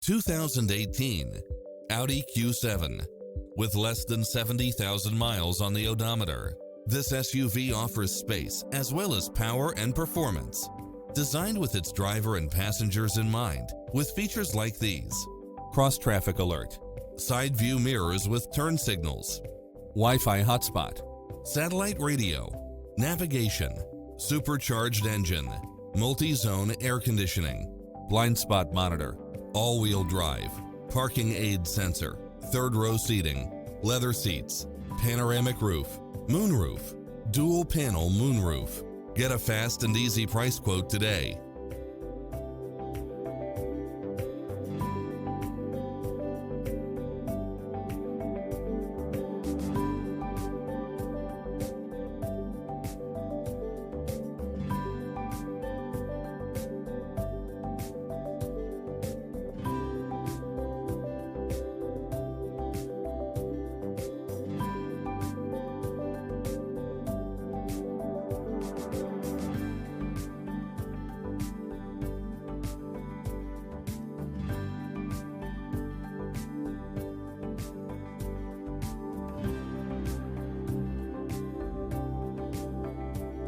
2018 Audi Q7. With less than 70,000 miles on the odometer, this SUV offers space as well as power and performance. Designed with its driver and passengers in mind, with features like these: cross-traffic alert, side view mirrors with turn signals, Wi-Fi hotspot, satellite radio, navigation, supercharged engine, multi-zone air conditioning, blind spot monitor, all-wheel drive, parking aid sensor, third row seating, leather seats, panoramic roof, moonroof, dual panel moonroof. Get a fast and easy price quote today.